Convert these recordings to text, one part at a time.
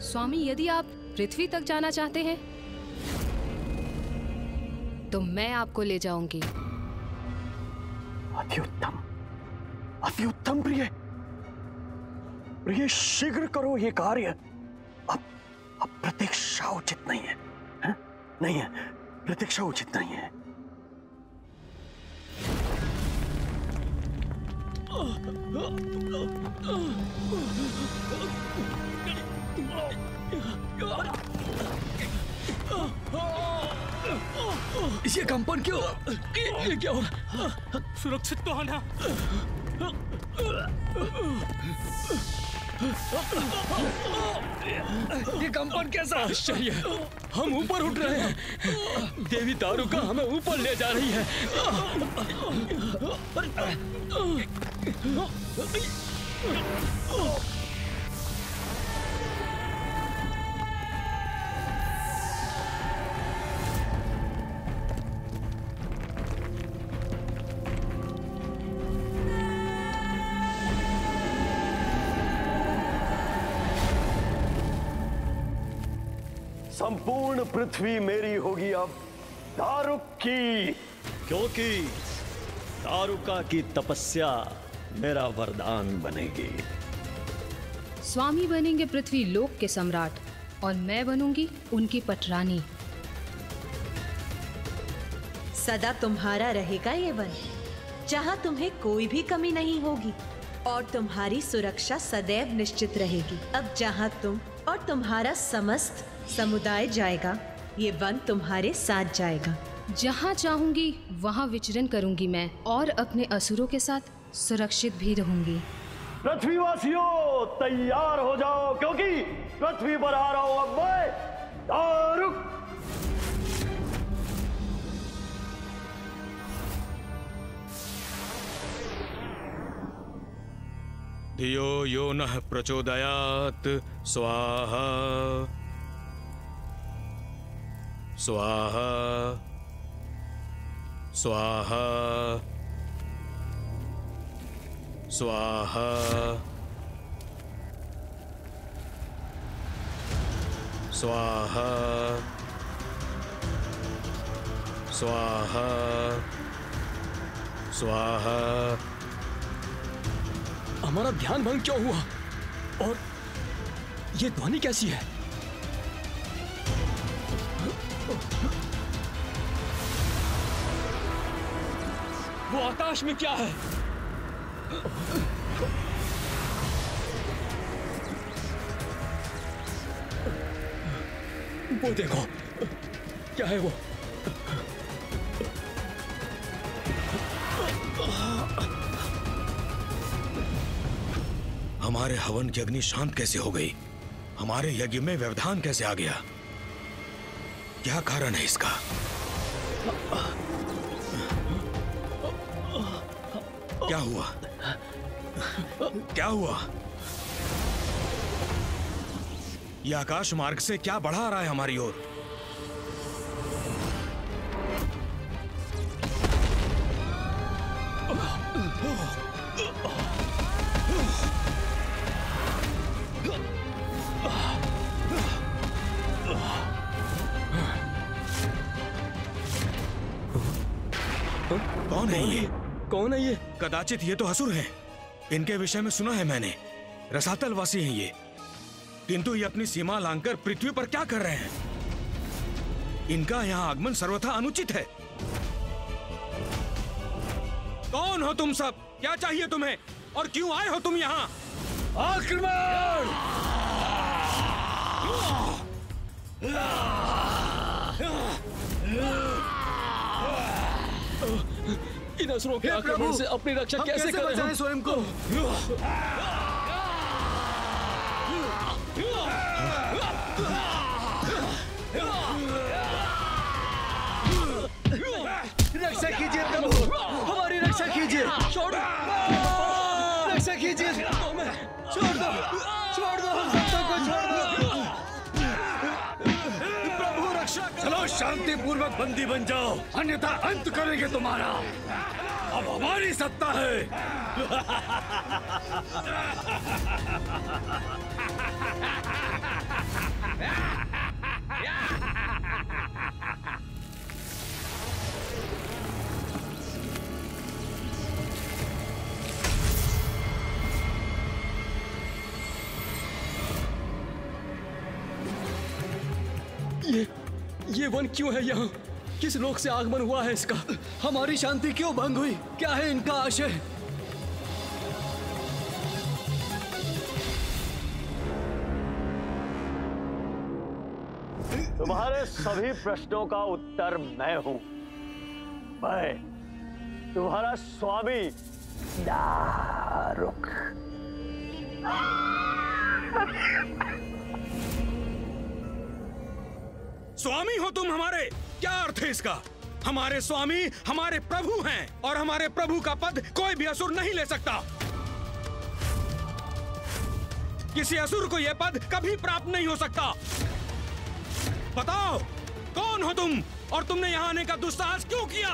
स्वामी, यदि आप पृथ्वी तक जाना चाहते हैं तो मैं आपको ले जाऊंगी। अति उत्तम, अति उत्तम प्रिय। प्रिय, शीघ्र करो ये कार्य। अब प्रतीक्षा उचित नहीं है, नहीं है, प्रतीक्षा उचित नहीं है। ये कंपन क्यों? ये क्या हुआ? सुरक्षित तो है ना? ये कंपन कैसा आश्चर्य! हम ऊपर उठ रहे हैं। देवी दारुका हमें ऊपर ले जा रही है। संपूर्ण पृथ्वी मेरी होगी अब दारुक की, क्योंकि दारुका की तपस्या मेरा वरदान बनेगी। स्वामी बनेंगे पृथ्वी लोक के सम्राट और मैं बनूंगी उनकी पटरानी। सदा तुम्हारा रहेगा ये वन, जहाँ तुम्हें कोई भी कमी नहीं होगी और तुम्हारी सुरक्षा सदैव निश्चित रहेगी। अब जहाँ तुम और तुम्हारा समस्त समुदाय जाएगा, ये वन तुम्हारे साथ जाएगा। जहाँ चाहूंगी वहाँ विचरण करूंगी मैं और अपने असुरों के साथ सुरक्षित भी रहूंगी। पृथ्वीवासियों तैयार हो जाओ, क्योंकि पृथ्वी पर आ रहा हूं अब मैं, दारुक। धियो यो नः प्रचोदयात् स्वाहा स्वाहा स्वाहा स्वाहा स्वाहा स्वाहा स्वाहा। हमारा ध्यान भंग क्यों हुआ? और ये ध्वनि कैसी है? वो आकाश में क्या है? वो देखो, क्या है वो? हमारे हवन की अग्नि शांत कैसे हो गई? हमारे यज्ञ में व्यवधान कैसे आ गया? क्या कारण है इसका? क्या हुआ? क्या हुआ? यह आकाश मार्ग से क्या बढ़ा आ रहा है हमारी ओर? कौन है ये? कौन है ये? कदाचित ये तो असुर हैं। इनके विषय में सुना है मैंने, रसातल वासी हैं ये। किंतु ये अपनी सीमा लांघकर पृथ्वी पर क्या कर रहे हैं? इनका यहाँ आगमन सर्वथा अनुचित है। कौन हो तुम सब? क्या चाहिए तुम्हें और क्यों आए हो तुम यहाँ? आक्रमण! इन असुरों के आक्रमण से अपनी रक्षा कैसे करें स्वयं को? रक्षा कीजिए प्रभु, हमारी रक्षा कीजिए। छोड़ दो, रक्षा कीजिए। छोड़ दो, छोड़ दो, हम सबको को छोड़ दो। प्रभु रक्षा करो। चलो शांति पूर्वक बंदी बन जाओ, अन्यथा अंत करेंगे तुम्हारा। अब हमारी सत्ता है। ये वन क्यों है यहाँ? किस लोक से आगमन हुआ है इसका? हमारी शांति क्यों भंग हुई? क्या है इनका आशय? तुम्हारे सभी प्रश्नों का उत्तर मैं हूं। मैं तुम्हारा स्वामी दारुक। स्वामी हो तुम हमारे? क्या अर्थ है इसका? हमारे स्वामी हमारे प्रभु हैं और हमारे प्रभु का पद कोई भी असुर नहीं ले सकता। किसी असुर को यह पद कभी प्राप्त नहीं हो सकता। बताओ कौन हो तुम और तुमने यहाँ आने का दुस्साहस क्यों किया?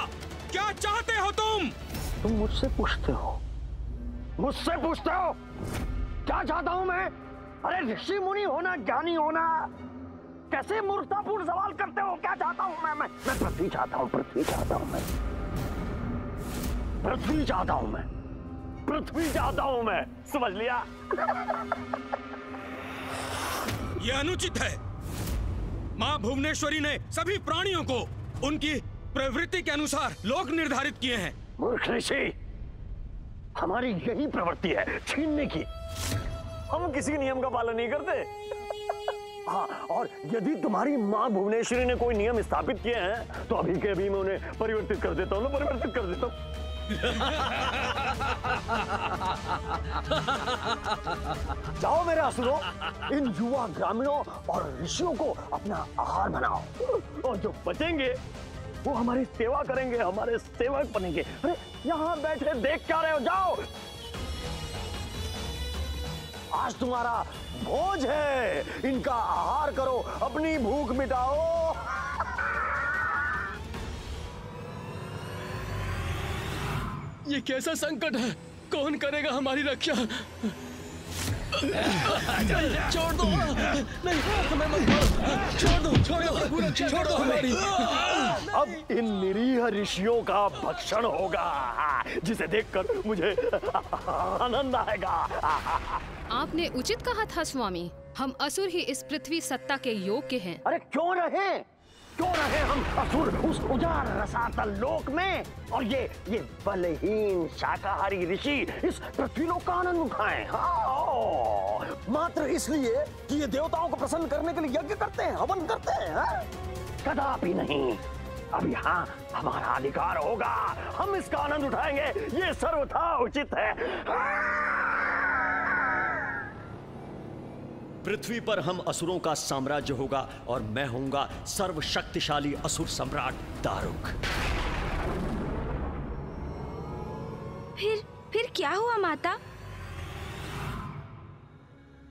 क्या चाहते हो तुम? तुम मुझसे पूछते हो? मुझसे पूछते हो क्या चाहता हूं मैं? अरे ऋषि मुनि होना, ज्ञानी होना, कैसे मूर्खतापूर्ण सवाल करते हो? क्या चाहता हूं मैं पृथ्वी चाहता हूं, पृथ्वी चाहता हूं मैं, पृथ्वी चाहता हूं मैं, पृथ्वी चाहता हूं मैं। समझ लिया? यह अनुचित है। मां भुवनेश्वरी ने सभी प्राणियों को उनकी प्रवृत्ति के अनुसार लोक निर्धारित किए हैं। मूर्ख ऋषि, हमारी यही प्रवृत्ति है छीनने की। हम किसी नियम का पालन नहीं करते। हाँ, और यदि तुम्हारी माँ भुवनेश्वरी ने कोई नियम स्थापित किए हैं तो अभी के अभी मैं उन्हें परिवर्तित कर देता हूँ, परिवर्तित कर देता हूँ। जाओ मेरे असुरों, इन युवा ग्रामीणों और ऋषियों को अपना आहार बनाओ और जो बचेंगे वो हमारी सेवा करेंगे, हमारे सेवक बनेंगे। अरे यहाँ बैठे देख क्या रहे हो? जाओ, आज तुम्हारा भोज है, इनका आहार करो, अपनी भूख मिटाओ। ये कैसा संकट है? कौन करेगा हमारी रक्षा? छोड़ दो, नहीं हमें मत मारो, छोड़ दो हमारी। अब इन निरीह ऋषियों का भक्षण होगा, जिसे देखकर मुझे आनंद आएगा। आपने उचित कहा था स्वामी, हम असुर ही इस पृथ्वी सत्ता के योग्य हैं। अरे क्यों रहे हम असुर उस उजाड़ रसातल लोक में, और ये बलहीन शाकाहारी ऋषि इस पृथ्वी लोक का आनंद उठाएं। हाँ, मात्र इसलिए कि ये देवताओं को प्रसन्न करने के लिए यज्ञ करते हैं, हवन करते हैं। हाँ? कदापि नहीं। अब यहाँ हमारा अधिकार होगा, हम इसका आनंद उठाएंगे, ये सर्वथा उचित है। पृथ्वी पर हम असुरों का साम्राज्य होगा और मैं होऊंगा सर्वशक्तिशाली असुर सम्राट दारुक। फिर क्या हुआ माता?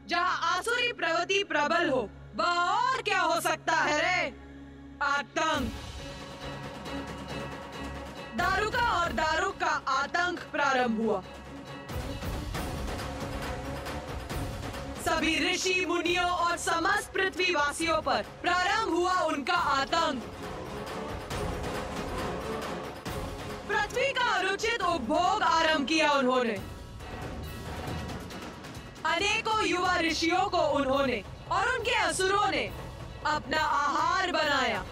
जहाँ आसुरी प्रवृत्ति प्रबल हो, वह और क्या हो सकता है रे? आतंक। दारुका और दारुक का आतंक प्रारंभ हुआ। सभी ऋषि मुनियों और समस्त पृथ्वीवासियों पर प्रारंभ हुआ उनका आतंक। पृथ्वी का अनुचित उपभोग आरंभ किया उन्होंने। अनेकों युवा ऋषियों को उन्होंने और उनके असुरों ने अपना आहार बनाया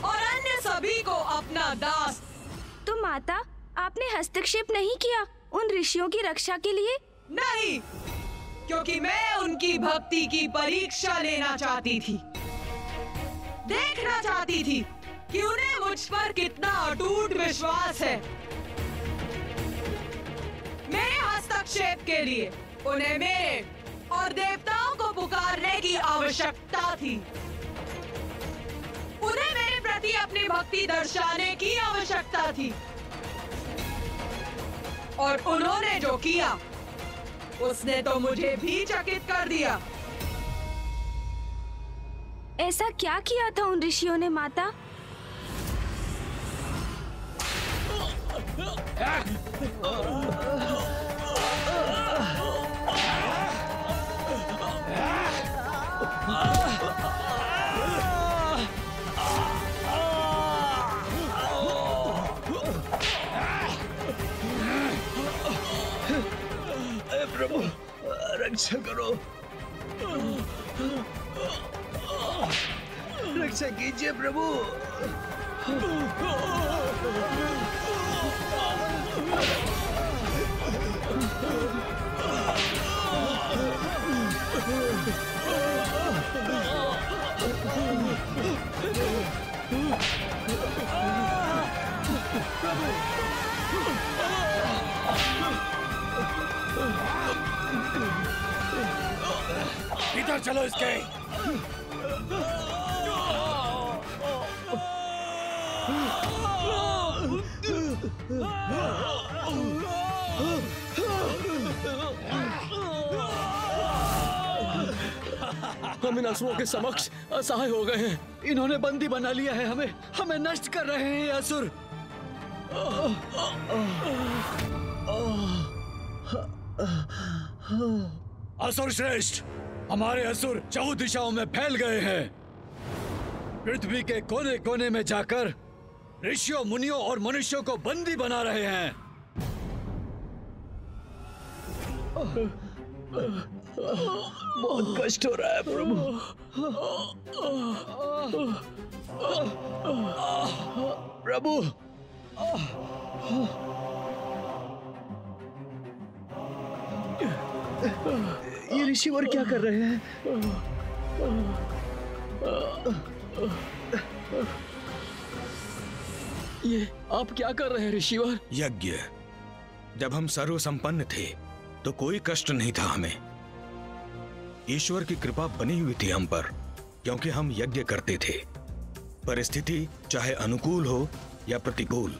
और अन्य सभी को अपना दास। तो माता, आपने हस्तक्षेप नहीं किया उन ऋषियों की रक्षा के लिए? नहीं, क्योंकि मैं उनकी भक्ति की परीक्षा लेना चाहती थी, देखना चाहती थी कि उन्हें मुझ पर कितना अटूट विश्वास है। मेरे हस्तक्षेप के लिए उन्हें मेरे और देवताओं को पुकारने की आवश्यकता थी। उन्हें मेरे प्रति अपनी भक्ति दर्शाने की आवश्यकता थी, और उन्होंने जो किया उसने तो मुझे भी चकित कर दिया। ऐसा क्या किया था उन ऋषियों ने माता? प्रभु रक्षा करो, रक्षा कीजिए प्रभु। इधर चलो इसके। हम इन असुरों के समक्ष असहाय हो गए हैं। इन्होंने बंदी बना लिया है हमें, हमें नष्ट कर रहे हैं ये असुर। असुर श्रेष्ठ, हमारे असुर 4 दिशाओं में फैल गए हैं। पृथ्वी के कोने कोने में जाकर ऋषियों, मुनियों और मनुष्यों को बंदी बना रहे हैं। बहुत कष्ट हो रहा है प्रभु। प्रभु ये ऋषिवर क्या कर रहे हैं? ये आप क्या कर रहे हैं ऋषिवर? यज्ञ। जब हम सर्वसंपन्न थे तो कोई कष्ट नहीं था हमें। ईश्वर की कृपा बनी हुई थी हम पर, क्योंकि हम यज्ञ करते थे। परिस्थिति चाहे अनुकूल हो या प्रतिकूल,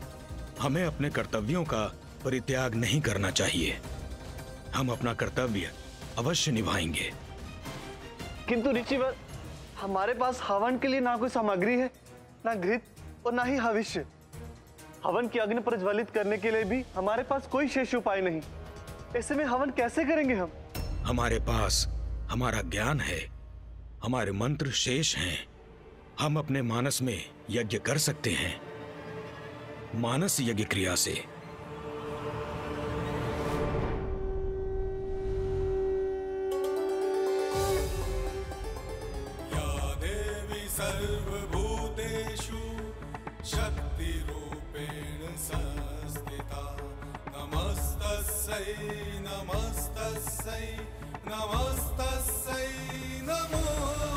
हमें अपने कर्तव्यों का परित्याग नहीं करना चाहिए। हम अपना कर्तव्य अवश्य निभाएंगे। किंतु ऋषिवर, हमारे पास हवन के लिए ना कोई सामग्री है, ना घृत और ना ही हविष्य। हवन की अग्नि प्रज्वलित करने के लिए भी हमारे पास कोई शेष उपाय नहीं। ऐसे में हवन कैसे करेंगे हम? हमारे पास हमारा ज्ञान है, हमारे मंत्र शेष हैं। हम अपने मानस में यज्ञ कर सकते हैं। मानस यज्ञ क्रिया से। या देवी सर्वभूतेषु शक्ति रूपेण संस्थिता, नमस्तस्यै नमस्तस्यै नमस्तस्यै नमो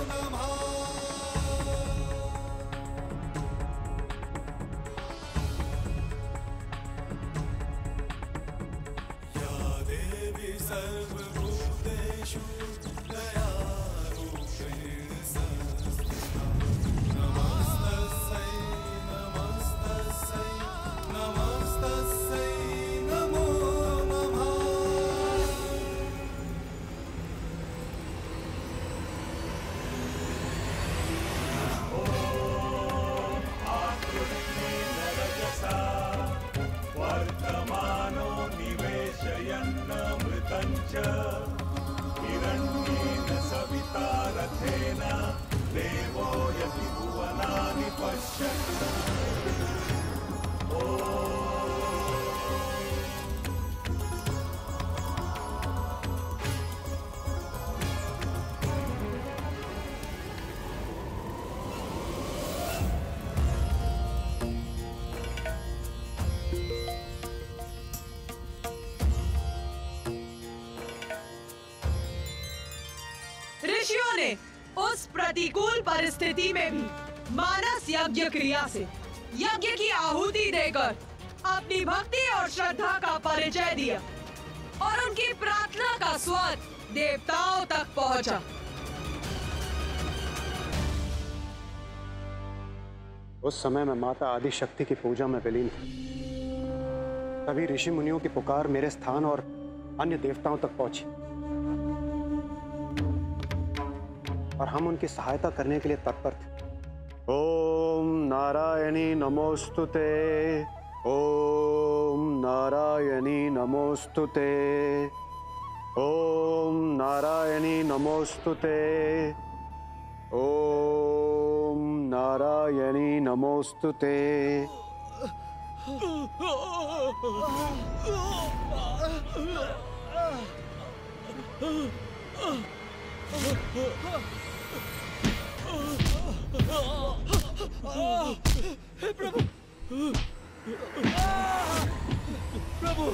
नमः। या देवी सर्वभूतेषु दयारूपेण संस्थिता, नमस्तस्यै नमस्तस्यै नमस्तस्यै नमो नमः। वर्तमानो निवेशयन्नमृतं च हिरण्येन सविता रथेन देवो यदि भुवनानि पश्यन्। ऋषियों ने उस प्रतिकूल परिस्थिति में भी मानस यज्ञ क्रिया से यज्ञ की आहुति देकर अपनी भक्ति और श्रद्धा का परिचय दिया और उनकी प्रार्थना का स्वर देवताओं तक पहुंचा। उस समय मैं माता आदि शक्ति की पूजा में विलीन था। तभी ऋषि मुनियों की पुकार मेरे स्थान और अन्य देवताओं तक पहुंची और हम उनकी सहायता करने के लिए तत्पर थे। ओम नारायणी नमोस्तुते, ओम नारायणी नमोस्तुते। ओम नारायणी नमोस्तुते। ओम नारायणी नमोस्तुते। प्रभु प्रभु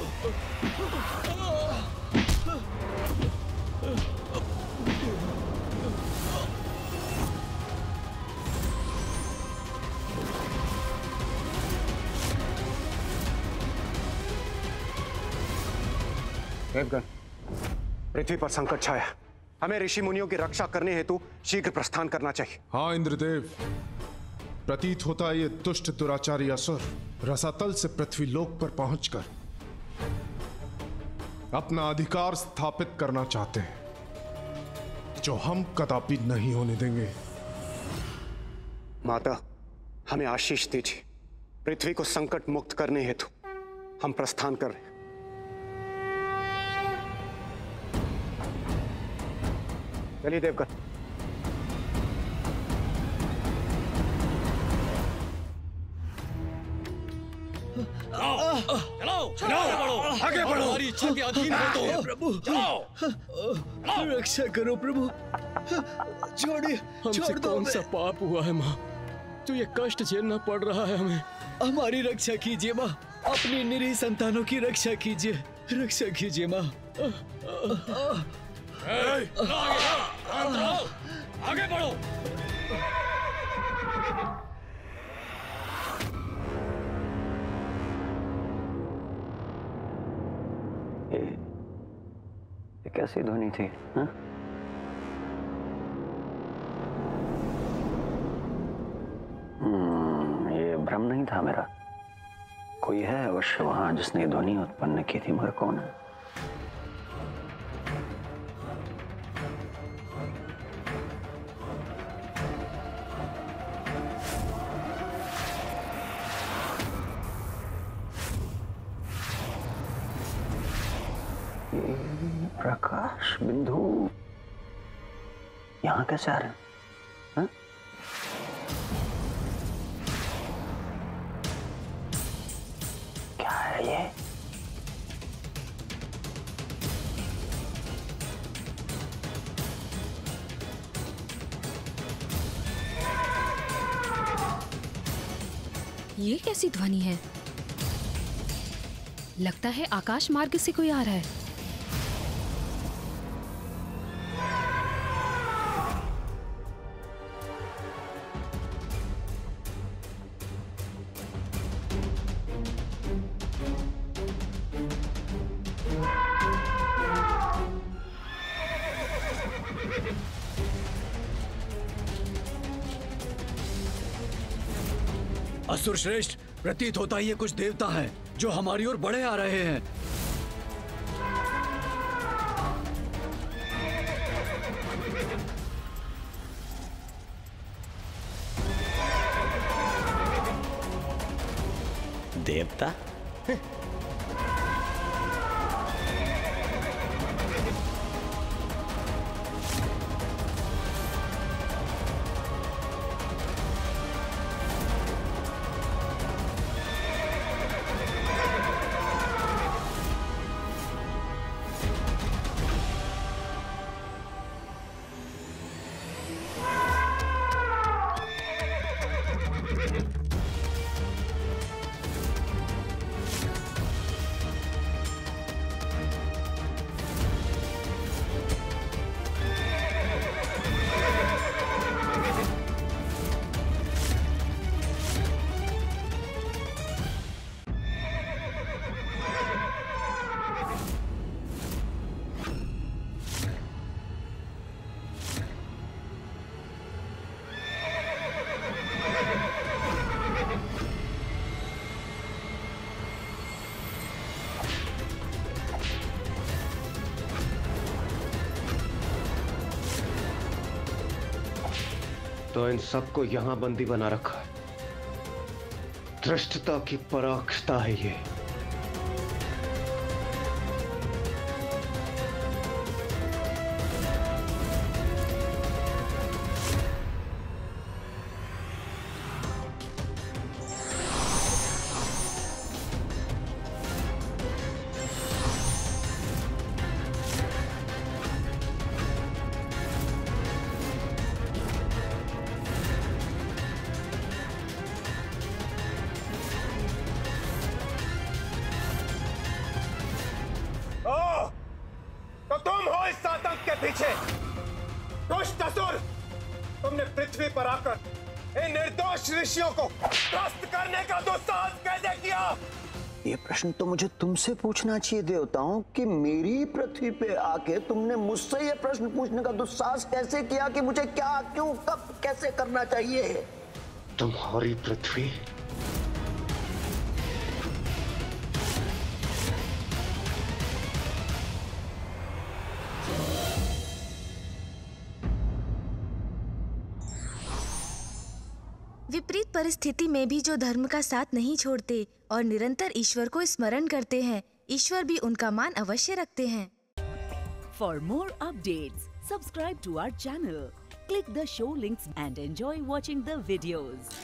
देवगण, पृथ्वी पर संकट छाया। हमें ऋषि मुनियों की रक्षा करने हेतु शीघ्र प्रस्थान करना चाहिए। हाँ इंद्रदेव, प्रतीत होता है ये दुष्ट दुराचारी असुर रसातल से पृथ्वी लोक पर पहुंचकर अपना अधिकार स्थापित करना चाहते हैं, जो हम कदापि नहीं होने देंगे। माता, हमें आशीष दीजिए। पृथ्वी को संकट मुक्त करने हेतु हम प्रस्थान कर रहे हैं। चलिए देवगण। चलो आगे बढ़ो। हमारी इच्छा के अधीन हो तो प्रभु रक्षा करो प्रभु, छोड़िए। हमसे कौन सा पाप हुआ है माँ, तो ये कष्ट झेलना पड़ रहा है हमें। हमारी रक्षा कीजिए माँ, अपनी निरीह संतानों की रक्षा कीजिए, रक्षा कीजिए माँ। आगे बढ़ो। ये कैसी ध्वनि थी? हाँ? ये भ्रम नहीं था मेरा। कोई है अवश्य वहां जिसने ध्वनि उत्पन्न की थी, मगर कौन है? प्रकाश बिंदु यहां कैसे आ रहे हैं? हाँ? क्या है ये? ये कैसी ध्वनि है? लगता है आकाश मार्ग से कोई आ रहा है। असुर श्रेष्ठ, प्रतीत होता है ये कुछ देवता हैं जो हमारी ओर बढ़े आ रहे हैं। देवता? तो इन सबको यहां बंदी बना रखा है। धृष्टता की पराकाष्ठा है ये। तुमने पृथ्वी पर आकर इन निर्दोष ऋषियों को त्रस्त करने का दुस्साहस कैसे किया? ये प्रश्न तो मुझे तुमसे पूछना चाहिए देवताओं कि मेरी पृथ्वी पे आके तुमने मुझसे ये प्रश्न पूछने का दुस्साहस कैसे किया कि मुझे क्या, क्यों, कब, कैसे करना चाहिए? तुम्हारी पृथ्वी विपरीत परिस्थिति में भी जो धर्म का साथ नहीं छोड़ते और निरंतर ईश्वर को स्मरण करते हैं, ईश्वर भी उनका मान अवश्य रखते हैं। For more updates, subscribe to our channel, click the show links and enjoy watching the videos.